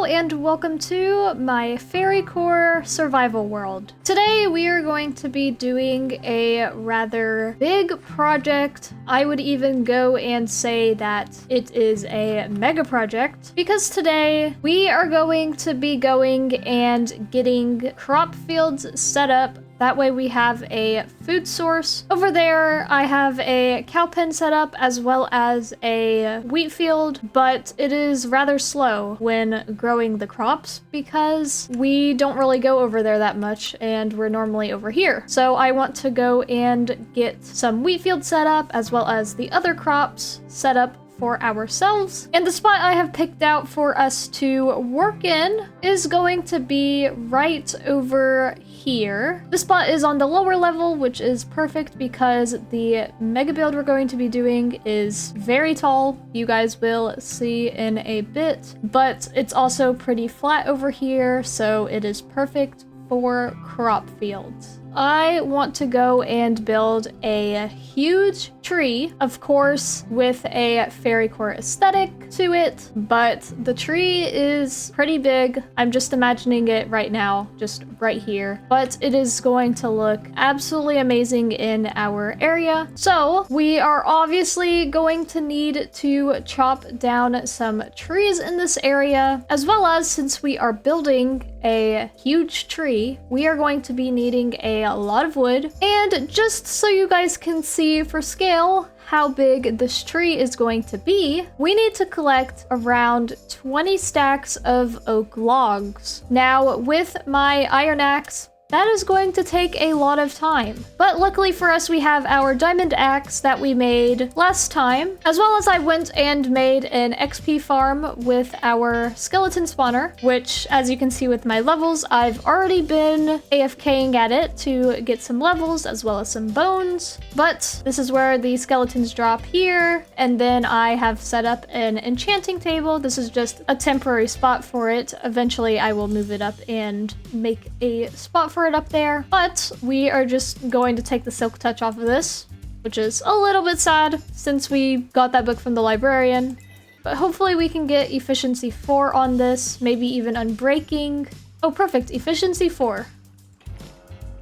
Hello and welcome to my Fairycore survival world. Today we are going to be doing a rather big project. I would even go and say that it is a mega project because today we are going to be going and getting crop fields set up. That way we have a food source. Over there, I have a cow pen set up as well as a wheat field, but it is rather slow when growing the crops because we don't really go over there that much and we're normally over here. So I want to go and get some wheat field set up as well as the other crops set up for ourselves. And the spot I have picked out for us to work in is going to be right over here. The spot is on the lower level, which is perfect because the mega build we're going to be doing is very tall. You guys will see in a bit, but it's also pretty flat over here, so it is perfect for crop fields. I want to go and build a huge tree, of course, with a fairycore aesthetic to it, but the tree is pretty big. I'm just imagining it right now, just right here, but it is going to look absolutely amazing in our area. So we are obviously going to need to chop down some trees in this area, as well as since we are building a huge tree, we are going to be needing a lot of wood. And just so you guys can see for scale how big this tree is going to be, we need to collect around 20 stacks of oak logs. Now, with my iron axe, that is going to take a lot of time. But luckily for us, we have our diamond axe that we made last time, as well as I went and made an XP farm with our skeleton spawner, which, as you can see with my levels, I've already been AFKing at it to get some levels as well as some bones. But this is where the skeletons drop here, and then I have set up an enchanting table. This is just a temporary spot for it. Eventually, I will move it up and make a spot for it up there, but we are just going to take the silk touch off of this, which is a little bit sad since we got that book from the librarian, but hopefully we can get efficiency 4 on this, maybe even unbreaking. Oh, perfect, efficiency 4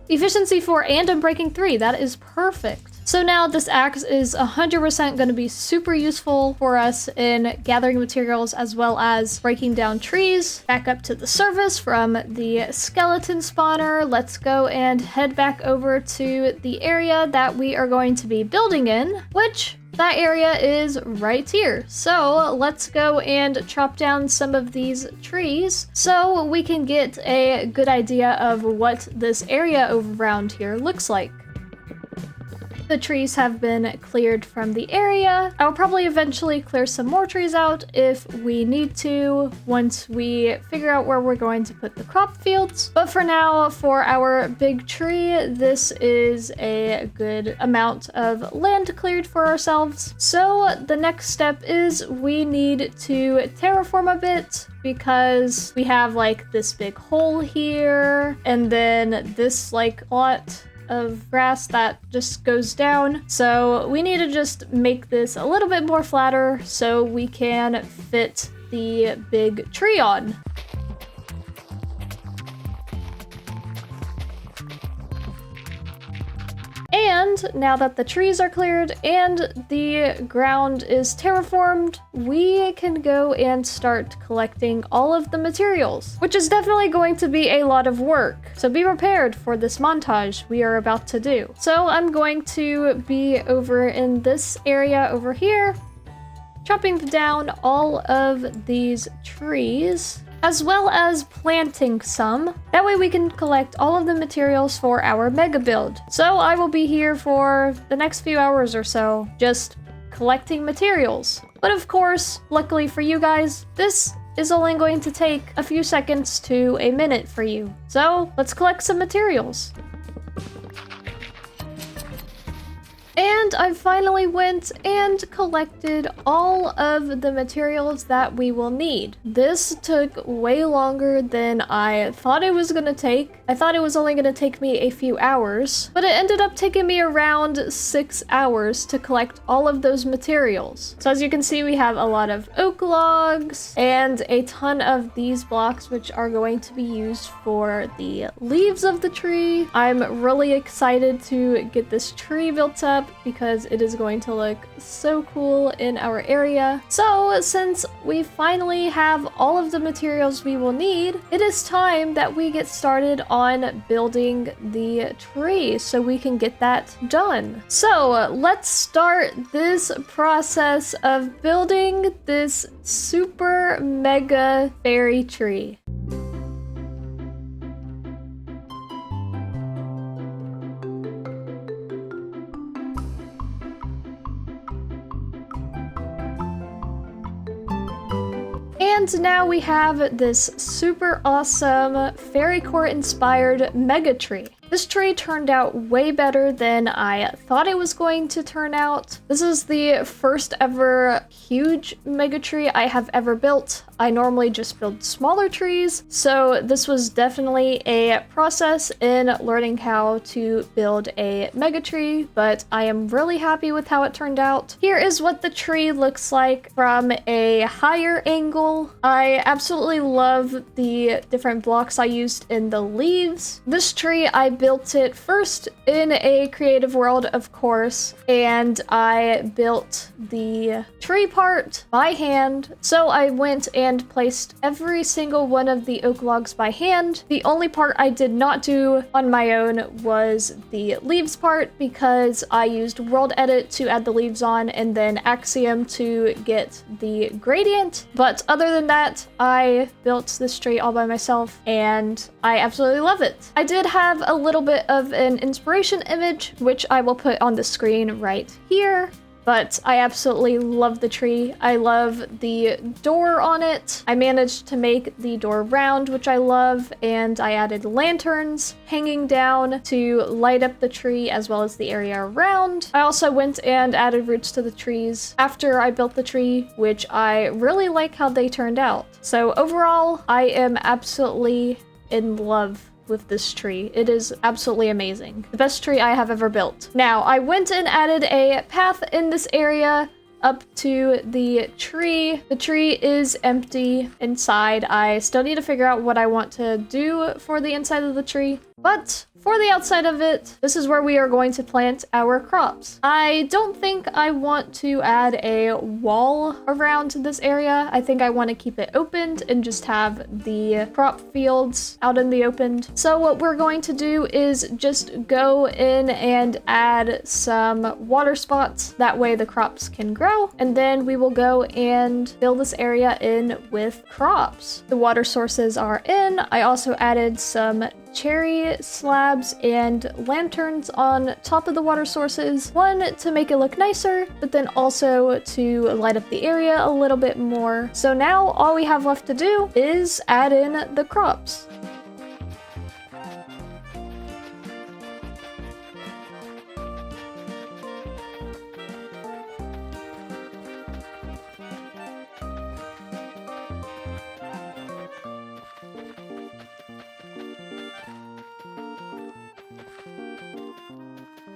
and unbreaking 3. That is perfect. So now this axe is 100% going to be super useful for us in gathering materials as well as breaking down trees. Back up to the surface from the skeleton spawner. Let's go and head back over to the area that we are going to be building in, which that area is right here. So let's go and chop down some of these trees so we can get a good idea of what this area around here looks like. The trees have been cleared from the area. I'll probably eventually clear some more trees out if we need to once we figure out where we're going to put the crop fields. But for now, for our big tree, this is a good amount of land cleared for ourselves. So the next step is we need to terraform a bit because we have like this big hole here and then this like plot of grass that just goes down. So we need to just make this a little bit more flatter so we can fit the big tree on. And now that the trees are cleared and the ground is terraformed, we can go and start collecting all of the materials, which is definitely going to be a lot of work. So be prepared for this montage we are about to do. So I'm going to be over in this area over here, chopping down all of these trees, as well as planting some. That way we can collect all of the materials for our mega build. So I will be here for the next few hours or so, just collecting materials. But of course, luckily for you guys, this is only going to take a few seconds to a minute for you. So let's collect some materials. And I finally went and collected all of the materials that we will need. This took way longer than I thought it was gonna take. I thought it was only gonna take me a few hours, but it ended up taking me around 6 hours to collect all of those materials. So as you can see, we have a lot of oak logs and a ton of these blocks, which are going to be used for the leaves of the tree. I'm really excited to get this tree built up because it is going to look so cool in our area. So since we finally have all of the materials we will need, it is time that we get started on building the tree so we can get that done. So let's start this process of building this super mega fairy tree. And now we have this super awesome Fairycore-inspired mega tree. This tree turned out way better than I thought it was going to turn out. This is the first ever huge mega tree I have ever built. I normally just build smaller trees, so this was definitely a process in learning how to build a mega tree, but I am really happy with how it turned out. Here is what the tree looks like from a higher angle. I absolutely love the different blocks I used in the leaves. This tree, I built it first in a creative world, of course, and I built the tree part by hand. So I went and placed every single one of the oak logs by hand. The only part I did not do on my own was the leaves part, because I used World Edit to add the leaves on and then Axiom to get the gradient. But other than that, I built this tree all by myself and I absolutely love it. I did have a little bit of an inspiration image, which I will put on the screen right here. But I absolutely love the tree. I love the door on it. I managed to make the door round, which I love, and I added lanterns hanging down to light up the tree as well as the area around. I also went and added roots to the trees after I built the tree, which I really like how they turned out. So overall, I am absolutely in love with this tree. It is absolutely amazing. The best tree I have ever built. Now, I went and added a path in this area up to the tree. The tree is empty inside. I still need to figure out what I want to do for the inside of the tree. But for the outside of it, this is where we are going to plant our crops. I don't think I want to add a wall around this area. I think I want to keep it opened and just have the crop fields out in the open. So what we're going to do is just go in and add some water spots. That way the crops can grow. And then we will go and fill this area in with crops. The water sources are in. I also added some cherry slabs and lanterns on top of the water sources. One, to make it look nicer, but then also to light up the area a little bit more. So now all we have left to do is add in the crops.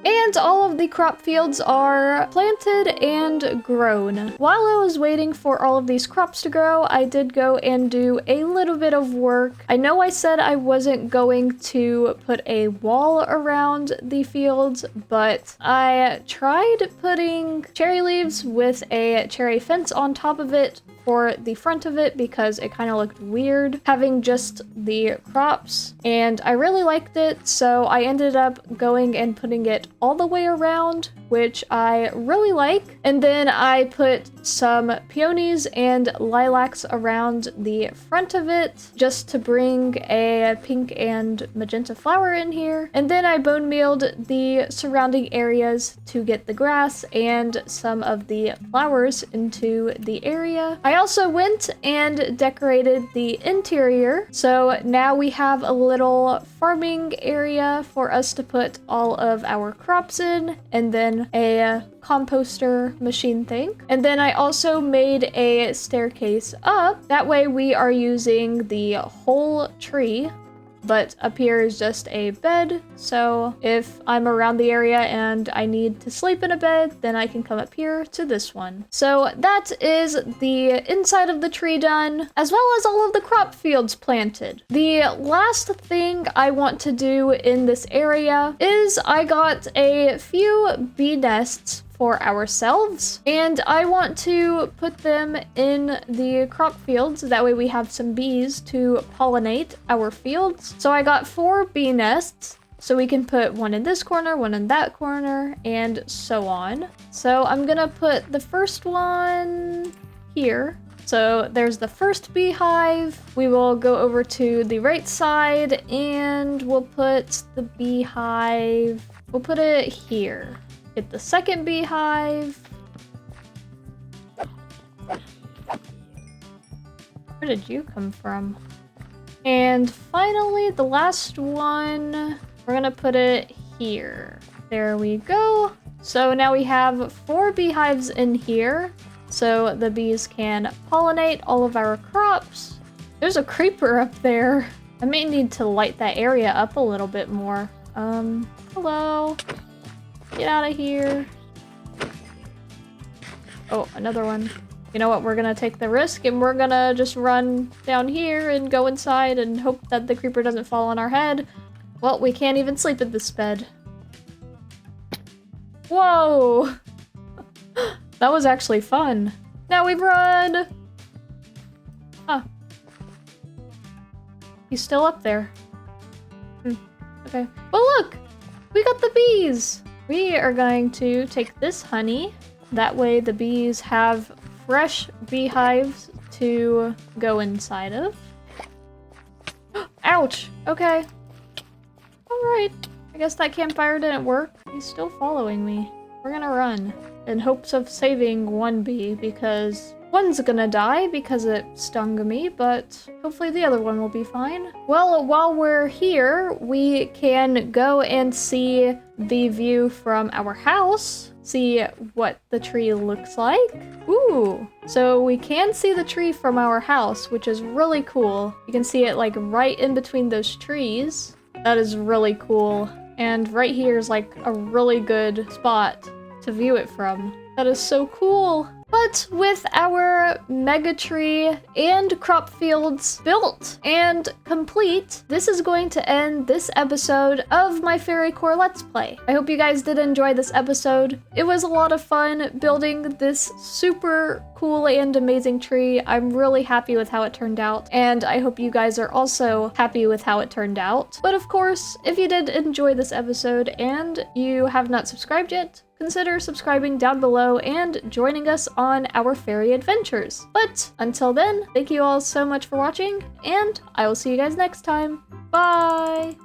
And all of the crop fields are planted and grown. While I was waiting for all of these crops to grow, I did go and do a little bit of work. I know I said I wasn't going to put a wall around the fields, but I tried putting cherry leaves with a cherry fence on top of it for the front of it because it kind of looked weird having just the crops, and I really liked it, so I ended up going and putting it all the way around, which I really like. And then I put some peonies and lilacs around the front of it just to bring a pink and magenta flower in here. And then I bone mealed the surrounding areas to get the grass and some of the flowers into the area. I also went and decorated the interior. So now we have a little farming area for us to put all of our crops in, and then a composter machine thing. And then I also made a staircase up. That way we are using the whole tree, but up here is just a bed. So if I'm around the area and I need to sleep in a bed, then I can come up here to this one. So that is the inside of the tree done, as well as all of the crop fields planted. The last thing I want to do in this area is I got a few bee nests for ourselves, and I want to put them in the crop fields. That way we have some bees to pollinate our fields. So I got 4 bee nests, so we can put one in this corner, one in that corner, and so on. So I'm gonna put the first one here. So there's the first beehive. We will go over to the right side and we'll put the beehive, we'll put it here. Get the second beehive. Where did you come from? And finally, the last one, we're gonna put it here. There we go. So now we have 4 beehives in here, so the bees can pollinate all of our crops. There's a creeper up there. I may need to light that area up a little bit more. Hello. Get out of here. Oh, another one. You know what? We're gonna take the risk and we're gonna just run down here and go inside and hope that the creeper doesn't fall on our head. Well, we can't even sleep in this bed. Whoa! That was actually fun. Now we run! Huh. He's still up there. Okay. Well, look! We got the bees! We are going to take this honey. That way the bees have fresh beehives to go inside of. Ouch! Okay. Alright. I guess that campfire didn't work. He's still following me. We're gonna run in hopes of saving one bee, because one's gonna die because it stung me, but hopefully the other one will be fine. Well, while we're here, we can go and see the view from our house, see what the tree looks like. Ooh, so we can see the tree from our house, which is really cool. You can see it like right in between those trees. That is really cool. And right here is like a really good spot to view it from. That is so cool. But with our mega tree and crop fields built and complete, this is going to end this episode of my Fairycore Let's Play. I hope you guys did enjoy this episode. It was a lot of fun building this super cool and amazing tree. I'm really happy with how it turned out, and I hope you guys are also happy with how it turned out. But of course, if you did enjoy this episode and you have not subscribed yet, consider subscribing down below and joining us on our fairy adventures. But until then, thank you all so much for watching, and I will see you guys next time. Bye!